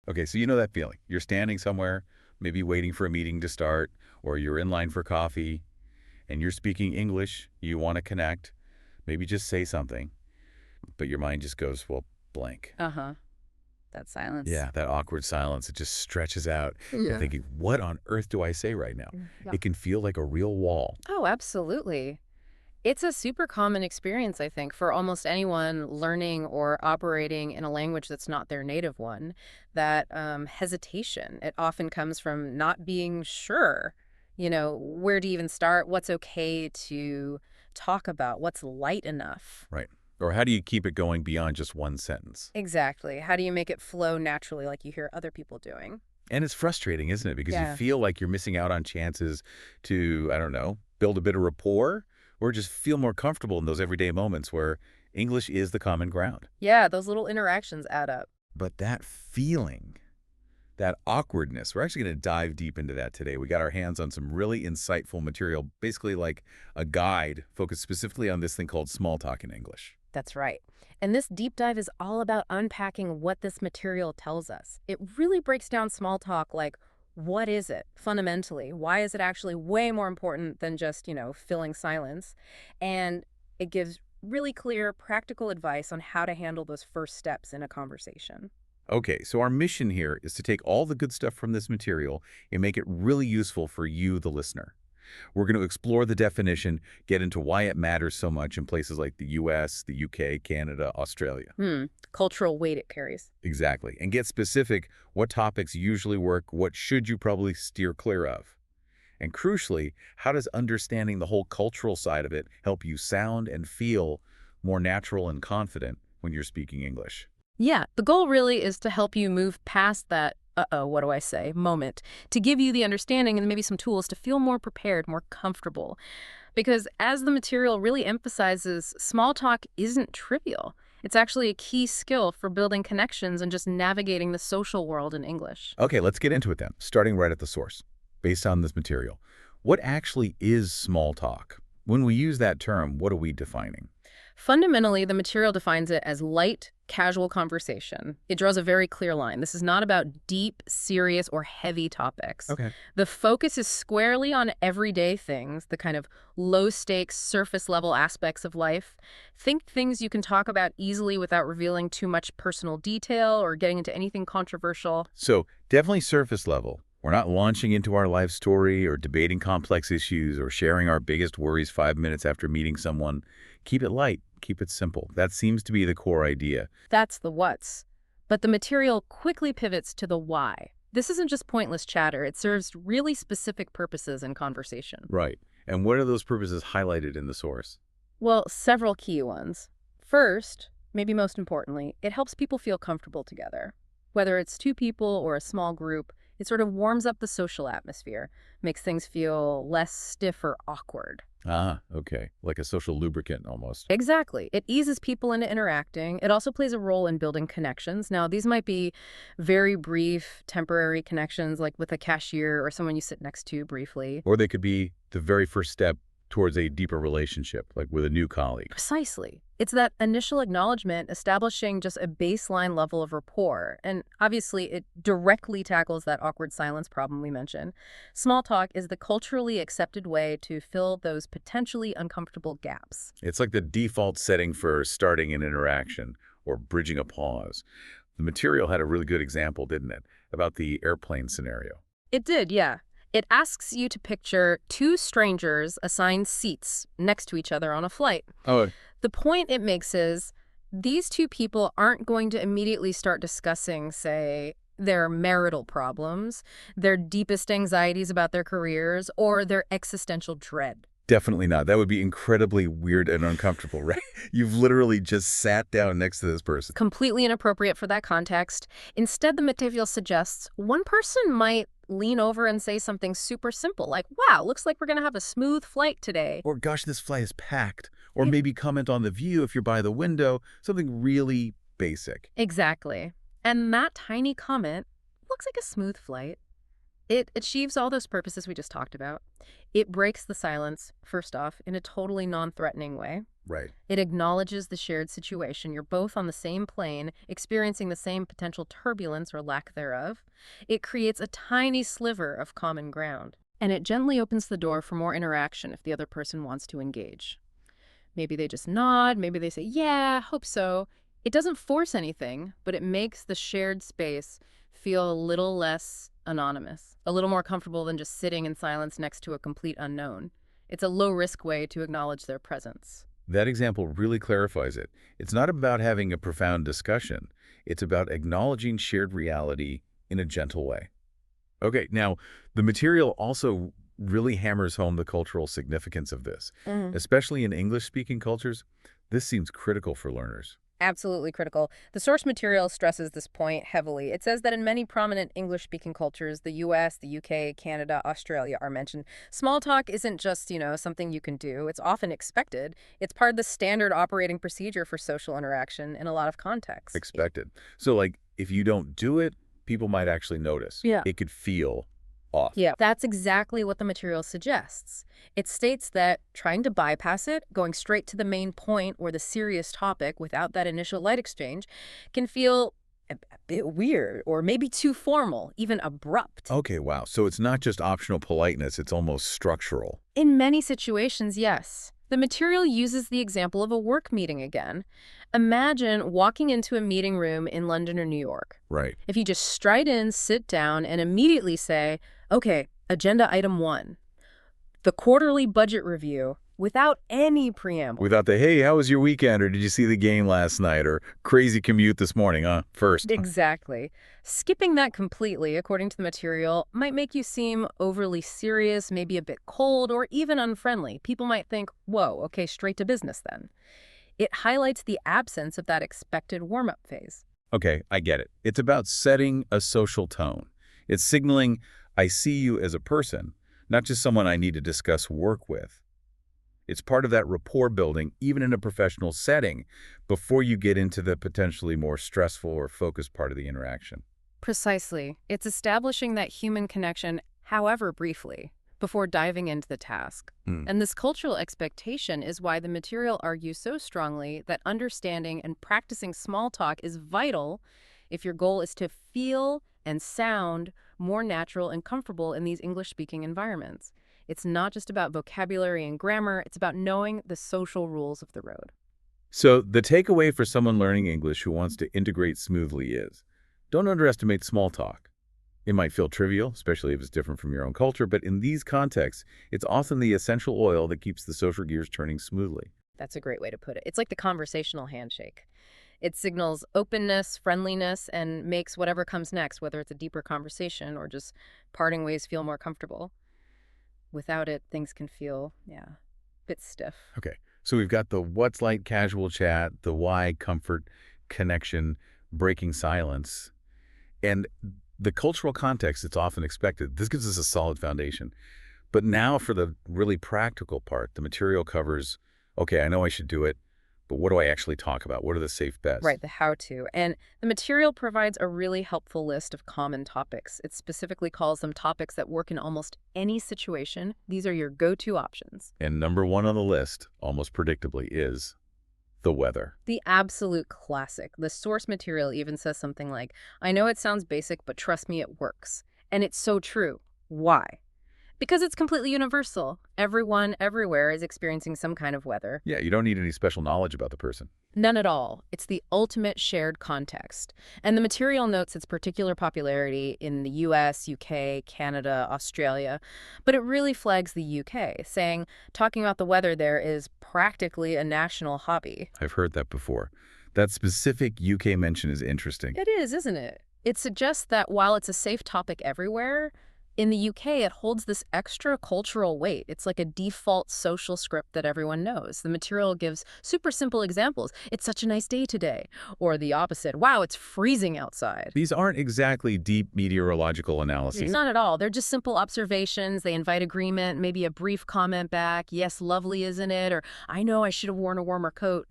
Okay, so you know that feeling. You're standing somewhere, maybe waiting for a meeting to start, or you're in line for coffee, and you're speaking English, you want to connect, maybe just say something, but your mind just goes, well, blank. Uh-huh. That silence. Yeah, that awkward silence, it just stretches out. You're Yeah. thinking, what on earth do I say right now? Yeah. It can feel like a real wall. Oh, absolutely. It's a super common experience, I think, for almost anyone learning or operating in a language that's not their native one. That hesitation, it often comes from not being sure, where to even start, what's okay to talk about, what's light enough. Right. Or how do you keep it going beyond just one sentence? Exactly. How do you make it flow naturally like you hear other people doing? And it's frustrating, isn't it? Because you Yeah. feel like you're missing out on chances to, I don't know, build a bit of rapport or just feel more comfortable in those everyday moments where English is the common ground. Yeah, those little interactions add up. But that feeling, that awkwardness, we're actually going to dive deep into that today. We got our hands on some really insightful material, basically like a guide focused specifically on this thing called small talk in English. That's right. And this deep dive is all about unpacking what this material tells us. It really breaks down small talk like, what is it fundamentally? Why is it actually way more important than just, filling silence? And it gives really clear, practical advice on how to handle those first steps in a conversation. Okay, so our mission here is to take all the good stuff from this material and make it really useful for you, the listener. We're going to explore the definition, get into why it matters so much in places like the US, the UK, Canada, Australia. Cultural weight it carries. Exactly. And get specific what topics usually work, what should you probably steer clear of. And crucially, how does understanding the whole cultural side of it help you sound and feel more natural and confident when you're speaking English? Yeah, the goal really is to help you move past that, uh-oh, what do I say, moment, to give you the understanding and maybe some tools to feel more prepared, more comfortable. Because as the material really emphasizes, small talk isn't trivial. It's actually a key skill for building connections and just navigating the social world in English. Okay, let's get into it then, starting right at the source. Based on this material, what actually is small talk? When we use that term, what are we defining? Fundamentally, the material defines it as light, casual conversation. It draws a very clear line. This is not about deep, serious, or heavy topics. Okay. The focus is squarely on everyday things, the kind of low-stakes, surface-level aspects of life. Think things you can talk about easily without revealing too much personal detail or getting into anything controversial. So definitely surface level. We're not launching into our life story or debating complex issues or sharing our biggest worries 5 minutes after meeting someone. Keep it light, keep it simple. That seems to be the core idea. That's the what's. But the material quickly pivots to the why. This isn't just pointless chatter. It serves really specific purposes in conversation. Right. And what are those purposes highlighted in the source? Well, several key ones. First, maybe most importantly, it helps people feel comfortable together. Whether it's two people or a small group, it sort of warms up the social atmosphere, makes things feel less stiff or awkward. Ah, okay. Like a social lubricant almost. Exactly. It eases people into interacting. It also plays a role in building connections. Now, these might be very brief, temporary connections, like with a cashier or someone you sit next to briefly. Or they could be the very first step towards a deeper relationship, like with a new colleague. Precisely. It's that initial acknowledgement establishing just a baseline level of rapport. And obviously, it directly tackles that awkward silence problem we mentioned. Small talk is the culturally accepted way to fill those potentially uncomfortable gaps. It's like the default setting for starting an interaction or bridging a pause. The material had a really good example, didn't it, about the airplane scenario. It did, yeah. It asks you to picture two strangers assigned seats next to each other on a flight. Oh, The point it makes is these two people aren't going to immediately start discussing, say, their marital problems, their deepest anxieties about their careers, or their existential dread. definitely not. That would be incredibly weird and uncomfortable, right? You've literally just sat down next to this person. Completely inappropriate for that context. Instead, the material suggests one person might lean over and say something super simple like, wow, looks like we're going to have a smooth flight today. Or, gosh, this flight is packed. Or maybe comment on the view if you're by the window. Something really basic. Exactly. And that tiny comment, looks like a smooth flight, It achieves all those purposes we just talked about. It breaks the silence, first off, in a totally non-threatening way. Right. It acknowledges the shared situation. You're both on the same plane, experiencing the same potential turbulence or lack thereof. It creates a tiny sliver of common ground. And it gently opens the door for more interaction if the other person wants to engage. Maybe they just nod, maybe they say, yeah, hope so. It doesn't force anything, but it makes the shared space feel a little less anonymous, a little more comfortable than just sitting in silence next to a complete unknown. It's a low-risk way to acknowledge their presence. That example really clarifies it. It's not about having a profound discussion. It's about acknowledging shared reality in a gentle way. Okay, now, the material also really hammers home the cultural significance of this. Especially in English-speaking cultures, this seems critical for learners. Absolutely critical. The source material stresses this point heavily. It says that in many prominent English-speaking cultures, the US, the UK, Canada, Australia are mentioned. Small talk isn't just, something you can do. It's often expected. It's part of the standard operating procedure for social interaction in a lot of contexts. Expected. So, like, if you don't do it, people might actually notice. Yeah. It could feel off. Yeah, that's exactly what the material suggests. It states that trying to bypass it, going straight to the main point or the serious topic without that initial light exchange, can feel a bit weird or maybe too formal, even abrupt. Okay, wow. So it's not just optional politeness, it's almost structural. In many situations, yes. The material uses the example of a work meeting again. Imagine walking into a meeting room in London or New York. Right. If you just stride in, sit down, and immediately say, okay, agenda item 1, the quarterly budget review, without any preamble. Without the, hey, how was your weekend? Or did you see the game last night? Or crazy commute this morning, first. Exactly. Skipping that completely, according to the material, might make you seem overly serious, maybe a bit cold, or even unfriendly. People might think, whoa, okay, straight to business then. It highlights the absence of that expected warm-up phase. Okay, I get it. It's about setting a social tone. It's signaling, I see you as a person, not just someone I need to discuss work with. It's part of that rapport building, even in a professional setting, before you get into the potentially more stressful or focused part of the interaction. Precisely. It's establishing that human connection, however briefly, before diving into the task. And this cultural expectation is why the material argues so strongly that understanding and practicing small talk is vital if your goal is to feel and sound more natural and comfortable in these English-speaking environments. It's not just about vocabulary and grammar, it's about knowing the social rules of the road. So the takeaway for someone learning English who wants to integrate smoothly is, don't underestimate small talk. It might feel trivial, especially if it's different from your own culture, but in these contexts, it's often the essential oil that keeps the social gears turning smoothly. That's a great way to put it. It's like the conversational handshake. It signals openness, friendliness, and makes whatever comes next, whether it's a deeper conversation or just parting ways, feel more comfortable. Without it, things can feel, a bit stiff. Okay, so we've got the what's light casual chat, the why comfort, connection, breaking silence, and the cultural context it's often expected. This gives us a solid foundation. But now for the really practical part, the material covers, okay, I know I should do it, but what do I actually talk about? What are the safe bets? Right, the how-to. And the material provides a really helpful list of common topics. It specifically calls them topics that work in almost any situation. These are your go-to options. And number one on the list, almost predictably, is the weather. The absolute classic. The source material even says something like, I know it sounds basic, but trust me, it works. And it's so true. Why? Because it's completely universal. Everyone, everywhere is experiencing some kind of weather. Yeah, you don't need any special knowledge about the person. None at all. It's the ultimate shared context. And the material notes its particular popularity in the US, UK, Canada, Australia. But it really flags the UK, saying talking about the weather there is practically a national hobby. I've heard that before. That specific UK mention is interesting. It is, isn't it? It suggests that while it's a safe topic everywhere, in the UK, it holds this extra cultural weight. It's like a default social script that everyone knows. The material gives super simple examples. It's such a nice day today. Or the opposite. Wow, it's freezing outside. These aren't exactly deep meteorological analyses. Not at all. They're just simple observations. They invite agreement, maybe a brief comment back. Yes, lovely, isn't it? Or I know I should have worn a warmer coat.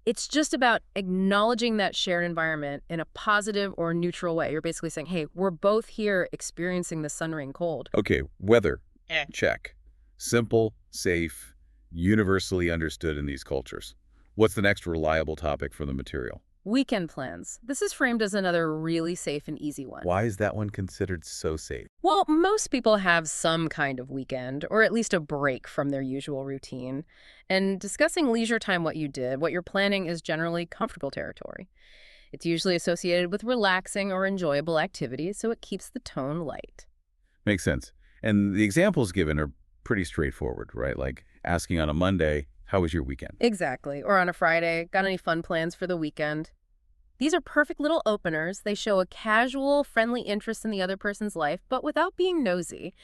It's just about acknowledging that shared environment in a positive or neutral way. You're basically saying, hey, we're both here experiencing the sun, rain, cold. Okay, weather. Eh. Check. Simple, safe, universally understood in these cultures. What's the next reliable topic from the material? Weekend plans. This is framed as another really safe and easy one. Why is that one considered so safe? Well, most people have some kind of weekend, or at least a break from their usual routine. And discussing leisure time, what you did, what you're planning, is generally comfortable territory. It's usually associated with relaxing or enjoyable activities, so it keeps the tone light. Makes sense. And the examples given are pretty straightforward, right? Like asking on a Monday, how was your weekend? Exactly. Or on a Friday, got any fun plans for the weekend? These are perfect little openers. They show a casual, friendly interest in the other person's life, but without being nosy.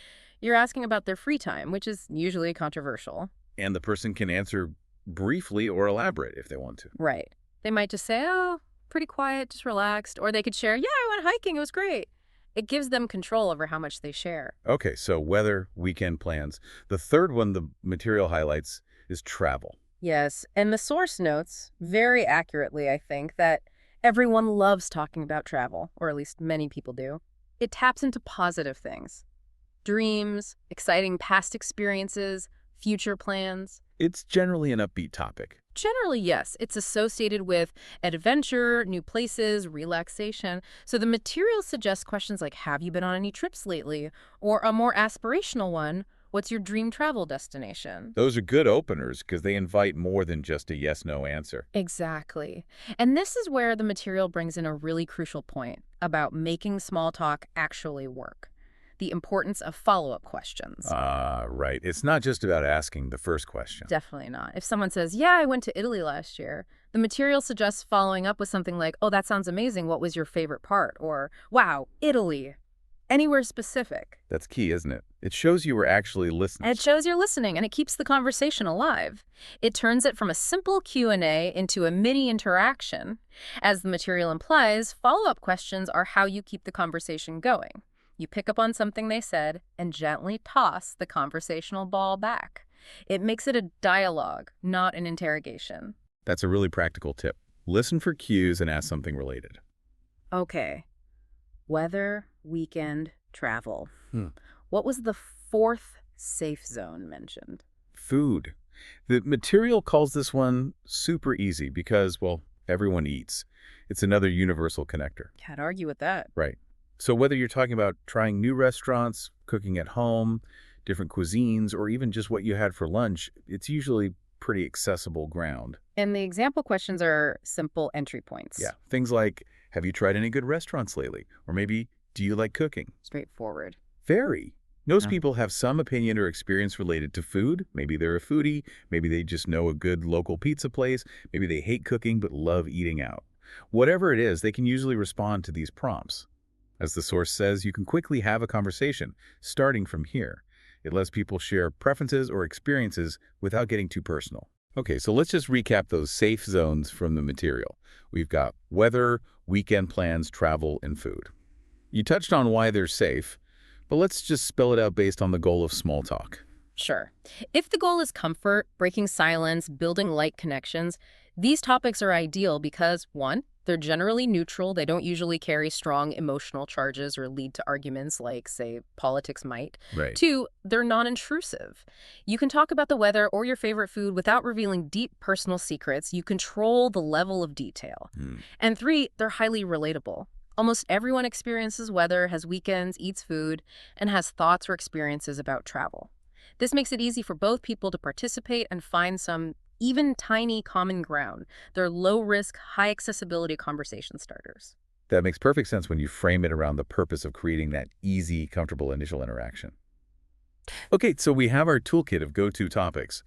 You're asking about their free time, which is usually controversial. And the person can answer briefly or elaborate if they want to. Right. They might just say, oh, pretty quiet, just relaxed. Or they could share, yeah, I went hiking, it was great. It gives them control over how much they share. Okay, so weather, weekend plans. The third one the material highlights is travel. Yes, and the source notes, very accurately, I think, that everyone loves talking about travel, or at least many people do. It taps into positive things. Dreams, exciting past experiences, future plans. It's generally an upbeat topic. Generally, yes, it's associated with adventure, new places, relaxation. So the material suggests questions like, have you been on any trips lately? Or a more aspirational one, what's your dream travel destination? Those are good openers because they invite more than just a yes-no answer. Exactly. And this is where the material brings in a really crucial point about making small talk actually work. The importance of follow-up questions. Right. It's not just about asking the first question. Definitely not. If someone says, yeah, I went to Italy last year, the material suggests following up with something like, oh, that sounds amazing. What was your favorite part? Or, wow, Italy. Anywhere specific. That's key, isn't it? It shows you were actually listening. And it shows you're listening, and it keeps the conversation alive. It turns it from a simple Q&A into a mini interaction. As the material implies, follow-up questions are how you keep the conversation going. You pick up on something they said and gently toss the conversational ball back. It makes it a dialogue, not an interrogation. That's a really practical tip. Listen for cues and ask something related. Okay. Weather, weekend, travel. Hmm. What was the fourth safe zone mentioned? Food. The material calls this one super easy because, well, everyone eats. It's another universal connector. Can't argue with that. Right. So whether you're talking about trying new restaurants, cooking at home, different cuisines, or even just what you had for lunch, it's usually pretty accessible ground. And the example questions are simple entry points. Yeah. Things like, have you tried any good restaurants lately? Or maybe, do you like cooking? Straightforward. Very. Most Yeah. people have some opinion or experience related to food. Maybe they're a foodie. Maybe they just know a good local pizza place. Maybe they hate cooking but love eating out. Whatever it is, they can usually respond to these prompts. As the source says, you can quickly have a conversation, starting from here. It lets people share preferences or experiences without getting too personal. Okay, so let's just recap those safe zones from the material. We've got weather, weekend plans, travel, and food. You touched on why they're safe, but let's just spell it out based on the goal of small talk. Sure. If the goal is comfort, breaking silence, building light connections, these topics are ideal because, one, they're generally neutral. They don't usually carry strong emotional charges or lead to arguments like, say, politics might. Right. Two, they're non-intrusive. You can talk about the weather or your favorite food without revealing deep personal secrets. You control the level of detail. And three, they're highly relatable. Almost everyone experiences weather, has weekends, eats food, and has thoughts or experiences about travel. This makes it easy for both people to participate and find some even tiny common ground. They're low-risk, high-accessibility conversation starters. That makes perfect sense when you frame it around the purpose of creating that easy, comfortable initial interaction. Okay, so we have our toolkit of go-to topics.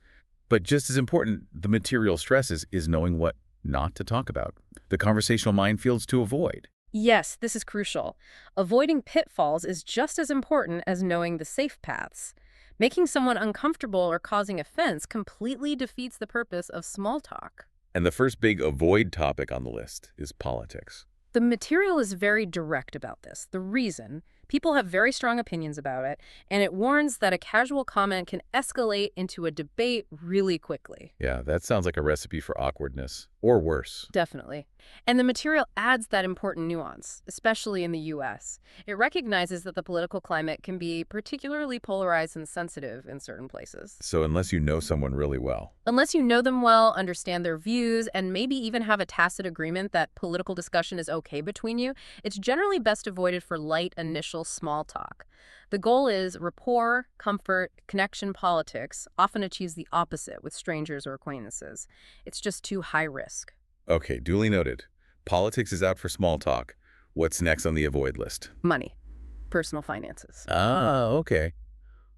But just as important, the material stresses is knowing what not to talk about, the conversational minefields to avoid. Yes, this is crucial. Avoiding pitfalls is just as important as knowing the safe paths. Making someone uncomfortable or causing offense completely defeats the purpose of small talk. And the first big avoid topic on the list is politics. The material is very direct about this. The reason, people have very strong opinions about it, and it warns that a casual comment can escalate into a debate really quickly. Yeah, that sounds like a recipe for awkwardness. Or worse. Definitely. And the material adds that important nuance, especially in the U.S. It recognizes that the political climate can be particularly polarized and sensitive in certain places. So unless you know someone really well. Unless you know them well, understand their views, and maybe even have a tacit agreement that political discussion is okay between you, it's generally best avoided for light initial small talk. The goal is rapport, comfort, connection politics often achieves the opposite with strangers or acquaintances. It's just too high risk. Okay, duly noted. Politics is out for small talk. What's next on the avoid list? Money, personal finances. Ah, okay.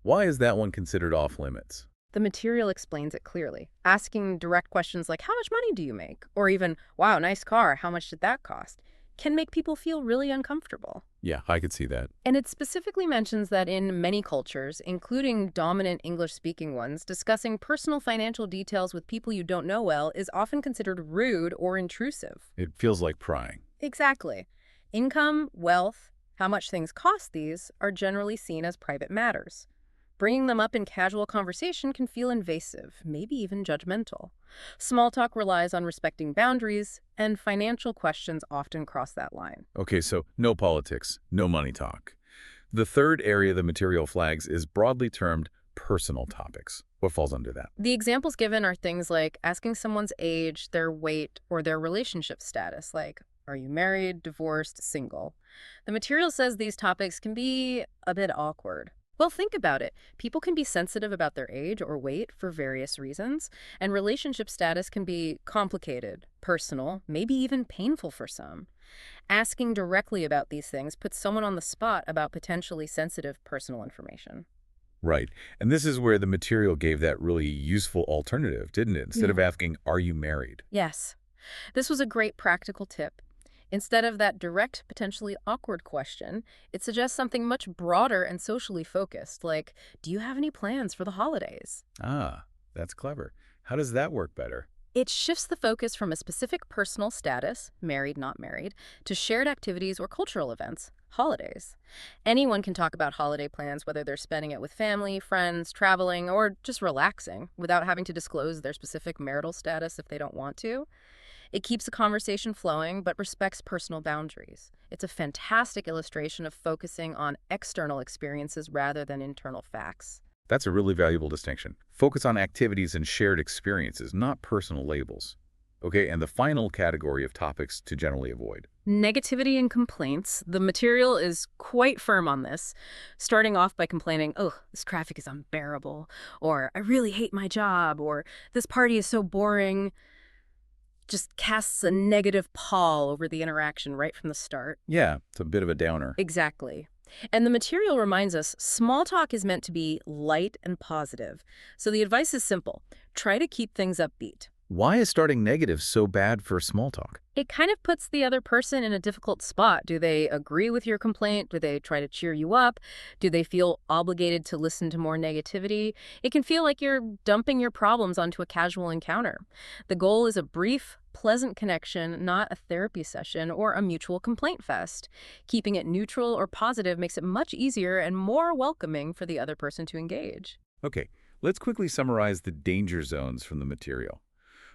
Why is that one considered off limits? The material explains it clearly. Asking direct questions like, how much money do you make? Or even, wow, nice car, how much did that cost? Can make people feel really uncomfortable. Yeah, I could see that. And it specifically mentions that in many cultures, including dominant English-speaking ones, discussing personal financial details with people you don't know well is often considered rude or intrusive. It feels like prying. Exactly. Income, wealth, how much things cost these are generally seen as private matters. Bringing them up in casual conversation can feel invasive, maybe even judgmental. Small talk relies on respecting boundaries, and financial questions often cross that line. Okay, so no politics, no money talk. The third area the material flags is broadly termed personal topics. What falls under that? The examples given are things like asking someone's age, their weight, or their relationship status, like, are you married, divorced, single? The material says these topics can be a bit awkward. Well, think about it. People can be sensitive about their age or weight for various reasons, and relationship status can be complicated, personal, maybe even painful for some. Asking directly about these things puts someone on the spot about potentially sensitive personal information. Right. And this is where the material gave that really useful alternative, didn't it? Instead of asking, are you married? Yes. This was a great practical tip. Instead of that direct, potentially awkward question, it suggests something much broader and socially focused, like, do you have any plans for the holidays? Ah, that's clever. How does that work better? It shifts the focus from a specific personal status, married, not married, to shared activities or cultural events, holidays. Anyone can talk about holiday plans, whether they're spending it with family, friends, traveling, or just relaxing, without having to disclose their specific marital status if they don't want to. It keeps the conversation flowing, but respects personal boundaries. It's a fantastic illustration of focusing on external experiences rather than internal facts. That's a really valuable distinction. Focus on activities and shared experiences, not personal labels. Okay, and the final category of topics to generally avoid. Negativity and complaints. The material is quite firm on this, starting off by complaining, oh, this traffic is unbearable, or I really hate my job, or this party is so boring. Just casts a negative pall over the interaction right from the start. Yeah, it's a bit of a downer. Exactly. And the material reminds us small talk is meant to be light and positive. So the advice is simple. Try to keep things upbeat. Why is starting negative so bad for small talk? It kind of puts the other person in a difficult spot. Do they agree with your complaint? Do they try to cheer you up? Do they feel obligated to listen to more negativity? It can feel like you're dumping your problems onto a casual encounter. The goal is a brief, pleasant connection, not a therapy session or a mutual complaint fest. Keeping it neutral or positive makes it much easier and more welcoming for the other person to engage. Okay, let's quickly summarize the danger zones from the material.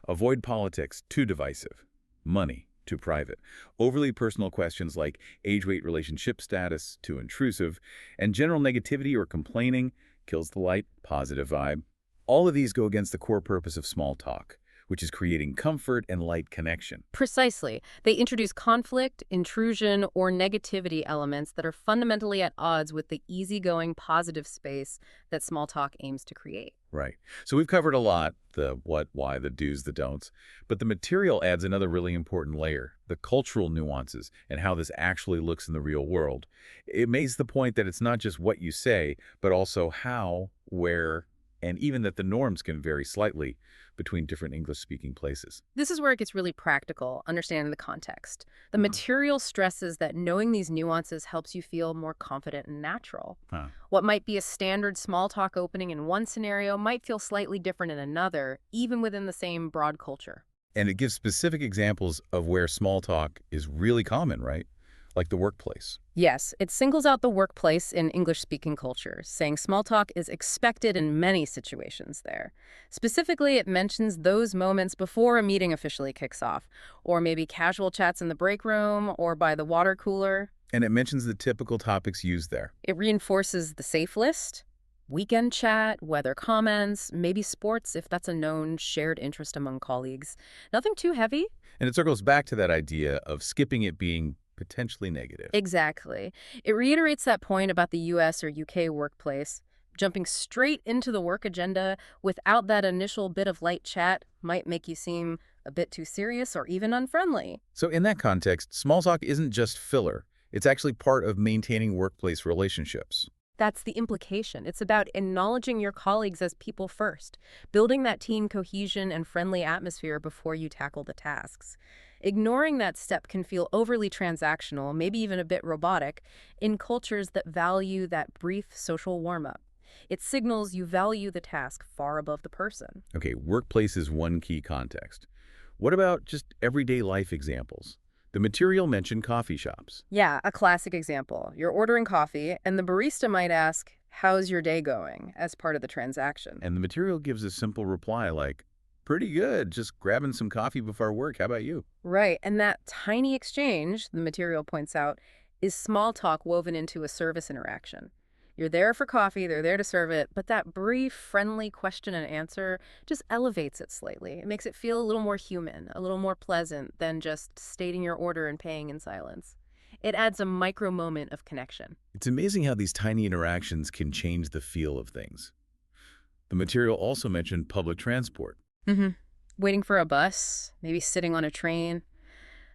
Avoid politics, too divisive. Money, too private. Overly personal questions like age, weight, relationship status, too intrusive. And general negativity or complaining kills the light, positive vibe. All of these go against the core purpose of small talk, which is creating comfort and light connection. Precisely. They introduce conflict, intrusion, or negativity elements that are fundamentally at odds with the easygoing, positive space that small talk aims to create. Right. So we've covered a lot, the what, why, the do's, the don'ts, but the material adds another really important layer, the cultural nuances and how this actually looks in the real world. It makes the point that it's not just what you say, but also how, where, and even that the norms can vary slightly between different English-speaking places. This is where it gets really practical, understanding the context. The material stresses that knowing these nuances helps you feel more confident and natural. What might be a standard small talk opening in one scenario might feel slightly different in another, even within the same broad culture. And it gives specific examples of where small talk is really common, right? like the workplace. Yes, it singles out the workplace in English-speaking cultures, saying small talk is expected in many situations there. Specifically, it mentions those moments before a meeting officially kicks off, or maybe casual chats in the break room or by the water cooler. And it mentions the typical topics used there. It reinforces the safe list, weekend chat, weather comments, maybe sports if that's a known shared interest among colleagues. Nothing too heavy. And it circles back to that idea of skipping it being potentially negative. Exactly. It reiterates that point about the US or UK workplace. Jumping straight into the work agenda without that initial bit of light chat might make you seem a bit too serious or even unfriendly. So in that context, small talk isn't just filler. It's actually part of maintaining workplace relationships. That's the implication. It's about acknowledging your colleagues as people first, building that team cohesion and friendly atmosphere before you tackle the tasks. Ignoring that step can feel overly transactional, maybe even a bit robotic, in cultures that value that brief social warm-up. It signals you value the task far above the person. Okay, workplace is one key context. What about just everyday life examples? The material mentioned coffee shops. Yeah, a classic example. You're ordering coffee, and the barista might ask, "How's your day going?" as part of the transaction. And the material gives a simple reply like, pretty good, just grabbing some coffee before work. How about you? Right, and that tiny exchange, the material points out, is small talk woven into a service interaction. You're there for coffee, they're there to serve it, but that brief, friendly question and answer just elevates it slightly. It makes it feel a little more human, a little more pleasant than just stating your order and paying in silence. It adds a micro moment of connection. It's amazing how these tiny interactions can change the feel of things. The material also mentioned public transport. Mm-hmm. Waiting for a bus, maybe sitting on a train.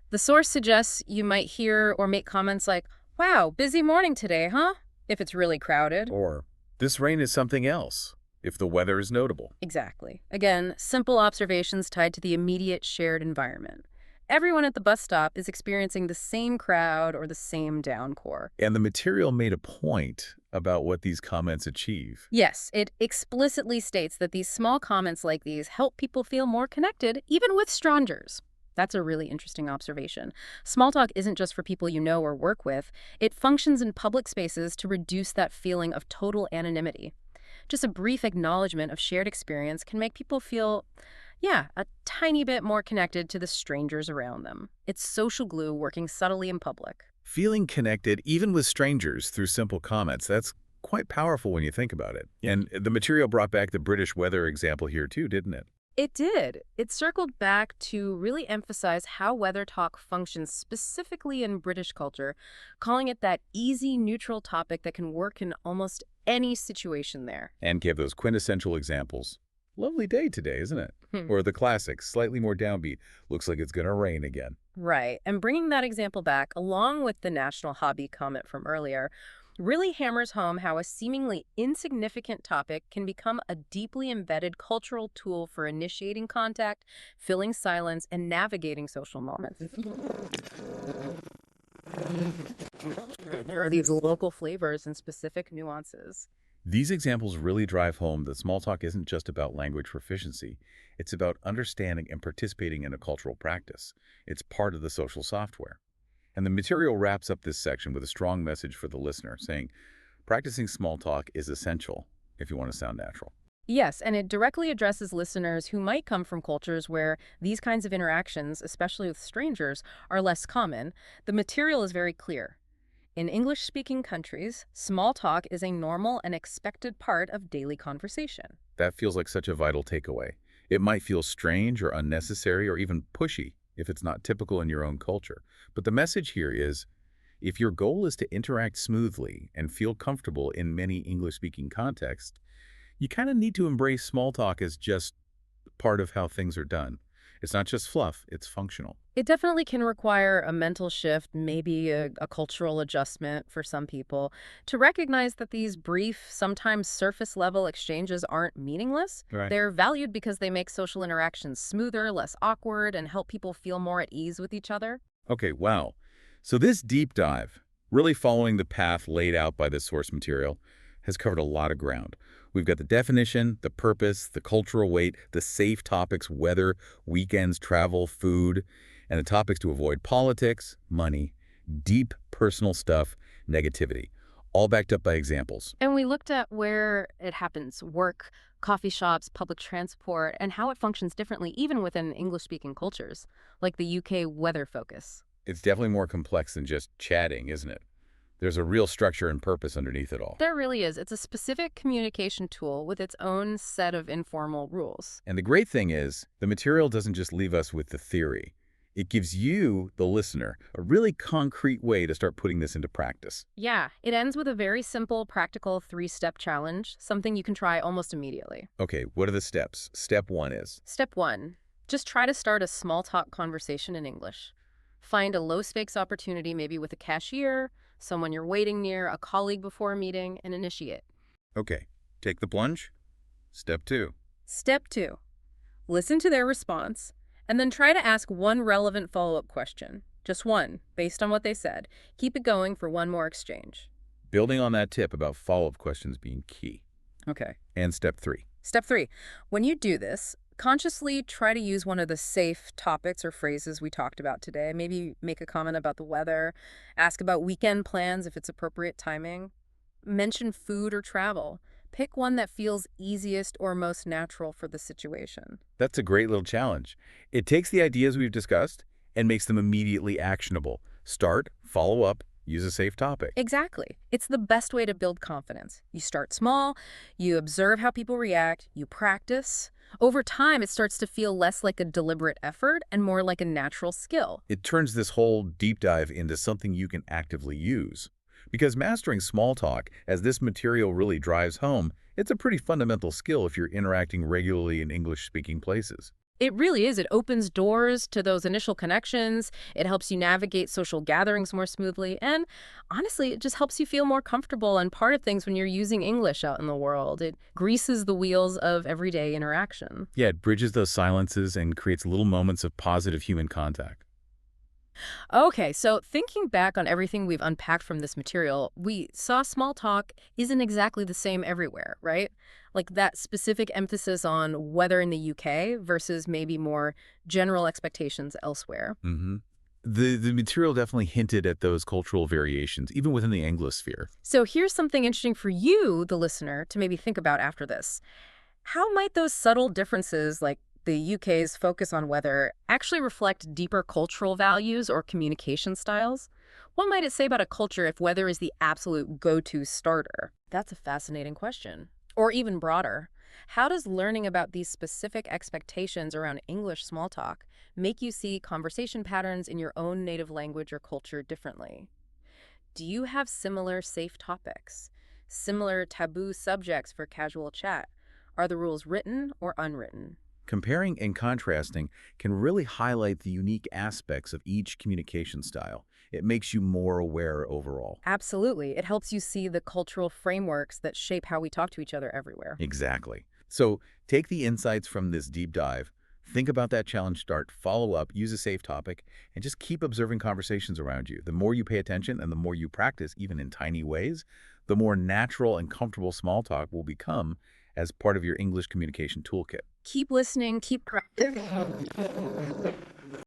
The source suggests you might hear or make comments like, "Wow, busy morning today, huh?" if it's really crowded. Or, this rain is something else, if the weather is notable. Exactly. Again, simple observations tied to the immediate shared environment. Everyone at the bus stop is experiencing the same crowd or the same downpour. And the material made a point about what these comments achieve. Yes, it explicitly states that these small comments like these help people feel more connected, even with strangers. That's a really interesting observation. Small talk isn't just for people you know or work with. It functions in public spaces to reduce that feeling of total anonymity. Just a brief acknowledgement of shared experience can make people feel, yeah, a tiny bit more connected to the strangers around them. It's social glue working subtly in public. Feeling connected, even with strangers, through simple comments, that's quite powerful when you think about it. And the material brought back the British weather example here too, didn't it? It did. It circled back to really emphasize how weather talk functions specifically in British culture, calling it that easy, neutral topic that can work in almost any situation there. And gave those quintessential examples. Lovely day today, isn't it? Hmm. Or the classic, slightly more downbeat, looks like it's going to rain again. Right. And bringing that example back, along with the national hobby comment from earlier, really hammers home how a seemingly insignificant topic can become a deeply embedded cultural tool for initiating contact, filling silence, and navigating social moments. There are these local flavors and specific nuances. These examples really drive home that small talk isn't just about language proficiency. It's about understanding and participating in a cultural practice. It's part of the social software. And the material wraps up this section with a strong message for the listener, saying, practicing small talk is essential if you want to sound natural. Yes, and it directly addresses listeners who might come from cultures where these kinds of interactions, especially with strangers, are less common. The material is very clear. In English-speaking countries, small talk is a normal and expected part of daily conversation. That feels like such a vital takeaway. It might feel strange or unnecessary or even pushy if it's not typical in your own culture. But the message here is, if your goal is to interact smoothly and feel comfortable in many English-speaking contexts, you kind of need to embrace small talk as just part of how things are done. It's not just fluff, it's functional. It definitely can require a mental shift, maybe a cultural adjustment for some people, to recognize that these brief, sometimes surface-level exchanges aren't meaningless. Right. They're valued because they make social interactions smoother, less awkward, and help people feel more at ease with each other. Okay, wow. So this deep dive, really following the path laid out by this source material, has covered a lot of ground. We've got the definition, the purpose, the cultural weight, the safe topics, weather, weekends, travel, food, and the topics to avoid: politics, money, deep personal stuff, negativity, all backed up by examples. And we looked at where it happens, work, coffee shops, public transport, and how it functions differently even within English-speaking cultures, like the UK weather focus. It's definitely more complex than just chatting, isn't it? There's a real structure and purpose underneath it all. There really is. It's a specific communication tool with its own set of informal rules. And the great thing is, the material doesn't just leave us with the theory. It gives you, the listener, a really concrete way to start putting this into practice. Yeah, it ends with a very simple, practical three-step challenge, something you can try almost immediately. Okay, what are the steps? Step 1 is, Step 1. Just try to start a small talk conversation in English. Find a low-stakes opportunity, maybe with a cashier, someone you're waiting near, a colleague before a meeting, and initiate. okay, take the plunge. Step 2. Step 2. Listen to their response, and then try to ask one relevant follow-up question. Just one, based on what they said. Keep it going for one more exchange. Building on that tip about follow-up questions being key. Okay. And step 3. Step 3. When you do this, consciously try to use one of the safe topics or phrases we talked about today. Maybe make a comment about the weather, ask about weekend plans if it's appropriate timing, mention food or travel. Pick one that feels easiest or most natural for the situation. That's a great little challenge. It takes the ideas we've discussed and makes them immediately actionable. Start, follow up, use a safe topic. Exactly. It's the best way to build confidence. You start small, you observe how people react, you practice. Over time, it starts to feel less like a deliberate effort and more like a natural skill. It turns this whole deep dive into something you can actively use. Because mastering small talk, as this material really drives home, it's a pretty fundamental skill if you're interacting regularly in English-speaking places. It really is. It opens doors to those initial connections. It helps you navigate social gatherings more smoothly. And honestly, it just helps you feel more comfortable and part of things when you're using English out in the world. It greases the wheels of everyday interaction. Yeah, it bridges those silences and creates little moments of positive human contact. Okay, so thinking back on everything we've unpacked from this material, we saw small talk isn't exactly the same everywhere, right? Like that specific emphasis on weather in the UK versus maybe more general expectations elsewhere. hmm The material definitely hinted at those cultural variations, even within the Anglosphere. So here's something interesting for you, the listener, to maybe think about after this. How might those subtle differences, like the UK's focus on weather, actually reflect deeper cultural values or communication styles? What might it say about a culture if weather is the absolute go-to starter? That's a fascinating question. Or even broader, how does learning about these specific expectations around English small talk make you see conversation patterns in your own native language or culture differently? Do you have similar safe topics? Similar taboo subjects for casual chat? Are the rules written or unwritten? Comparing and contrasting can really highlight the unique aspects of each communication style. It makes you more aware overall. Absolutely. It helps you see the cultural frameworks that shape how we talk to each other everywhere. Exactly. So take the insights from this deep dive, think about that challenge, start, follow up, use a safe topic, and just keep observing conversations around you. The more you pay attention and the more you practice, even in tiny ways, the more natural and comfortable small talk will become as part of your English communication toolkit. Keep listening, keep practicing.